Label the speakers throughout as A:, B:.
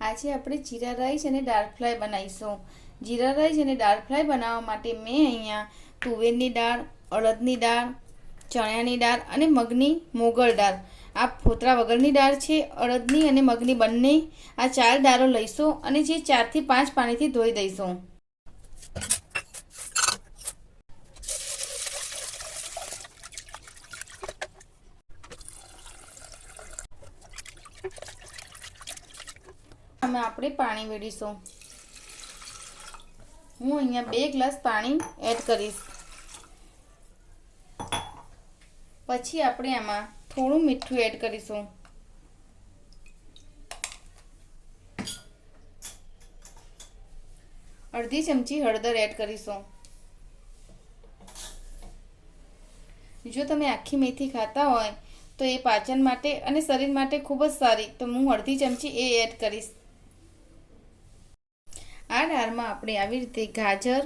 A: આજે આપણે જીરા રાઈસ અને દાળ ફ્રાય બનાવીશું। જીરા રાઈસ અને દાળ ફ્રાય બનાવવા માટે મેં અહીંયા તુવેરની દાળ, અડદની દાળ, ચણાની દાળ અને મગની મોગર દાળ, આ ફોતરા વગરની દાળ છે, અડદની અને મગની બંને, આ 4 દાળો લઈશું અને જે 4 થી 5 પાણીથી ધોઈ દઈશું। આમાં આપણે પાણી વેડીશું। હું અહીંયા 2 ગ્લાસ પાણી એડ કરીશ। પછી આપણે આમાં થોડું મીઠું એડ કરીશું। અડધી ચમચી હળદર એડ કરીશું। જો તમે આખી મેથી ખાતા હોય તો એ પાચન માટે અને શરીર માટે ખૂબ જ સારી, તો હું અડધી ચમચી એ એડ કરીશ। આ દાળમાં આપણે આવી રીતે ગાજર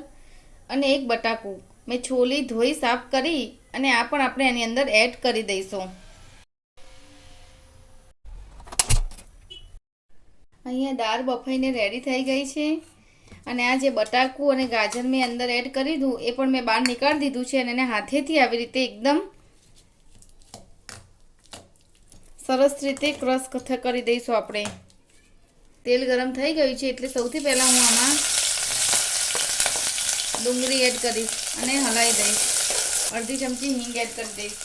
A: અને 1 બટાકું મેં છોલી ધોઈ સાફ કરી અને આ પણ આપણે આની અંદર એડ કરી દઈશું। અહીંયા દાળ બફાઈને રેડી થઈ ગઈ છે અને આ જે બટાકું અને ગાજર મેં અંદર એડ કરી દીધું એ પણ મેં બહાર નીકાળી દીધું છે અને એને હાથેથી આવી રીતે એકદમ સરસ રીતે ક્રશ કરી દઈશું આપણે। તેલ ગરમ થઈ ગયું છે એટલે સૌથી પહેલાં હું આમાં ડુંગળી એડ કરીશ અને હલાવી દઈશ। અડધી ચમચી હિંગ એડ કરી દઈશ।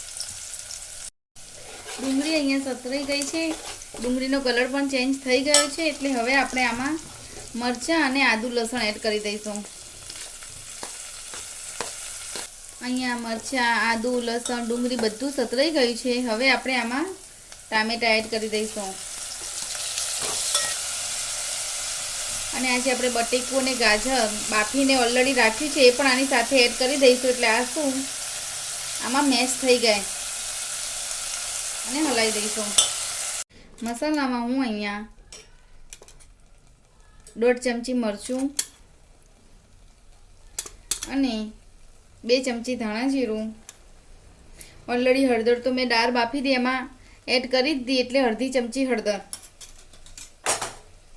A: ડુંગળી અહીંયા સતરાઈ ગઈ છે, ડુંગળીનો કલર પણ ચેન્જ થઈ ગયો છે એટલે હવે આપણે આમાં મરચાં અને આદુ લસણ એડ કરી દઈશું। અહીંયા મરચાં, આદુ, લસણ, ડુંગળી બધું સતરાઈ ગયું છે। હવે આપણે આમાં ટામેટા એડ કરી દઈશું અને આજે આપણે બટેકું અને ગાજર બાફીને ઓલરેડી રાખ્યું છે એ પણ આની સાથે એડ કરી દઈશું એટલે આ શું આમાં મેશ થઈ જાય અને હલાવી દઈશું। મસાલામાં હું અહીંયા 1.5 ચમચી મરચું અને 2 ચમચી ધાણા જીરું, ઓલરેડી હળદર તો મેં દાળ બાફી દી એમાં એડ કરી દીધી એટલે અડધી ચમચી હળદર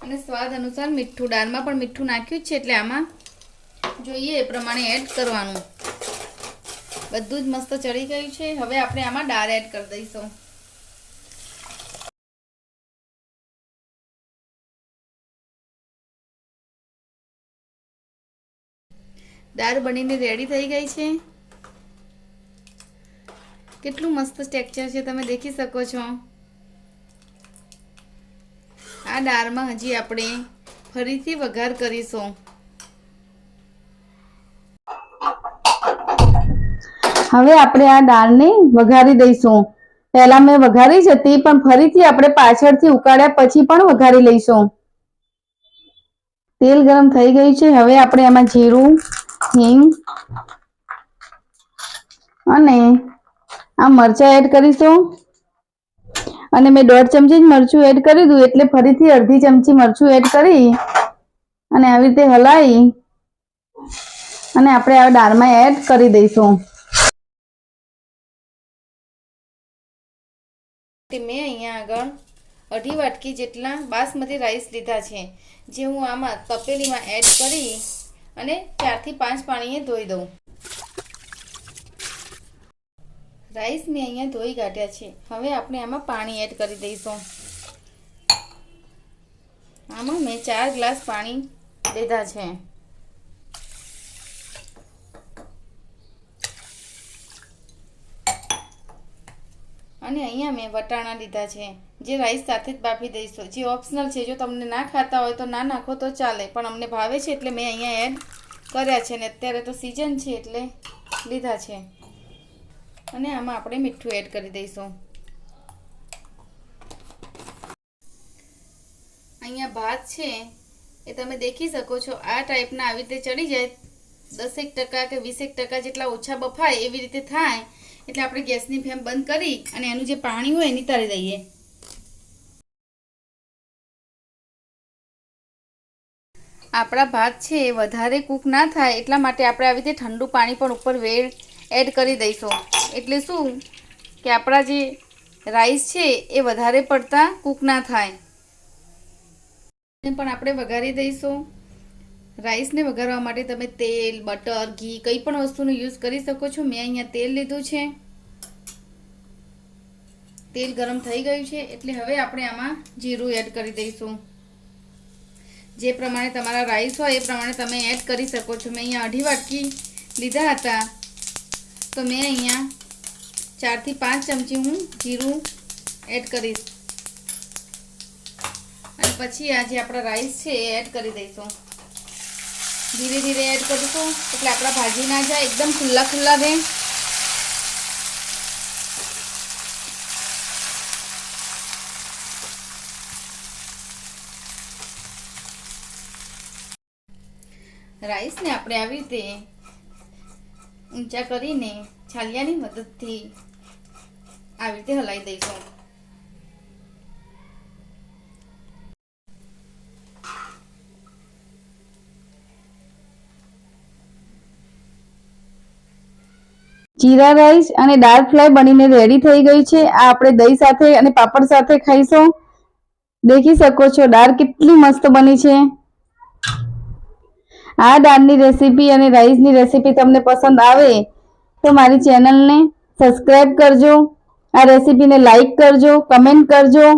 A: અને સ્વાદ અનુસાર મીઠું, દાળમાં પણ મીઠું નાખ્યું જ છે એટલે આમાં જોઈએ એ પ્રમાણે એડ કરવાનું। બધું જ મસ્ત ચડી ગયું છે। હવે આપણે આમાં દાળ એડ કરી દઈશું। દાળ બનીને રેડી થઈ ગઈ છે। કેટલું મસ્ત ટેક્સચર છે તમે દેખી શકો છો। આ દાળમાં હજી આપણે ફરીથી વઘાર કરીશું। હવે આપણે આ દાળને વઘારી દઈશું। પહેલા મેં વઘારી જ હતી પણ ફરીથી આપણે પાછળથી ઉકાળ્યા પછી પણ વઘારી લઈશું। તેલ ગરમ થઈ ગયું છે। હવે આપણે આમાં જીરું, હિંગ અને આ મરચાં એડ કરીશું અને મેં 1.5 ચમચી જ મરચું એડ કરી દીધું એટલે ફરીથી અડધી ચમચી મરચું એડ કરી અને આવી રીતે હલાવી અને આપણે આ દાળમાં એડ કરી દઈશું। મેં અહીંયા આગળ 1.5 વાટકી જેટલા બાસમતી રાઈસ લીધા છે જે હું આમાં તપેલીમાં એડ કરી અને 4 થી 5 પાણીએ ધોઈ દઉં। રાઈસ મેં અહીંયા ધોઈ કાઢ્યા છે। હવે આપણે આમાં પાણી એડ કરી દઈશું। આમાં મેં 4 ગ્લાસ પાણી લીધા છે અને અહીંયા મેં વટાણા લીધા છે જે રાઈસ સાથે જ બાફી દઈશું, જે ઓપ્શનલ છે। જો તમને ના ખાતા હોય તો ના નાખો તો ચાલે, પણ અમને ભાવે છે એટલે મેં અહીંયા એડ કર્યા છે ને અત્યારે તો સિઝન છે એટલે લીધા છે। અને આમાં આપણે મીઠું એડ કરી દઈશું। અહીંયા ભાત છે એ તમે દેખી શકો છો આ ટાઈપના આવી રીતે ચડી જાય, 10% કે 20% જેટલા ઓછા બફાય એવી રીતે થાય એટલે આપણે ગેસની ફ્લેમ બંધ કરી અને એનું જે પાણી હોય એ નિતારી દઈએ। આપણા ભાત છે એ વધારે કૂક ના થાય એટલા માટે આપણે આવી રીતે ઠંડુ પાણી પણ ઉપર એડ કરી દઈશું એટલે શું કે આપણા જે રાઈસ છે એ વધારે પડતા કૂક ના થાય। પણ આપણે વઘારી દઈશું. રાઈસને વઘારવા માટે તમે તેલ, બટર, ઘી કંઈ પણ વસ્તુનો યુઝ કરી શકો છો. મેં અહીંયા તેલ લીધું છે. તેલ ગરમ થઈ ગયું છે એટલે હવે આપણે આમાં જીરું એડ કરી દઈશું. જે પ્રમાણે તમારા રાઈસ હોય એ પ્રમાણે તમે એડ કરી શકો છો. મેં અહીંયા 2.5 વાટકી લીધા હતા તો મેં અહીંયા 4 થી 5 ચમચી હું જીરું એડ કરીશ. અને પછી આ જે આપણા રાઈસ છે એ એડ કરી દઈશું. ધીરે ધીરે એડ કરીશું એટલે આપણા ભાજી ના જાય, એકદમ ખુલ્લા ખુલ્લા રહે. રાઈસને આપણે આવી રીતે ઊંચા કરીને છાલિયાની મદદથી આવી રીતે હલાવી દઈશું. જીરા રાઈસ અને દાળ ફ્રાય બનીને રેડી થઈ ગઈ છે. આ આપણે દહીં સાથે અને પાપડ સાથે ખાઈશું. દેખી શકો છો દાળ કેટલી મસ્ત બની છે. આ દાળની રેસીપી અને રાઈસની રેસીપી તમને પસંદ આવે તો મારી ચેનલને સબસ્ક્રાઇબ કરજો. આ રેસીપીને લાઈક કરજો, કમેન્ટ કરજો.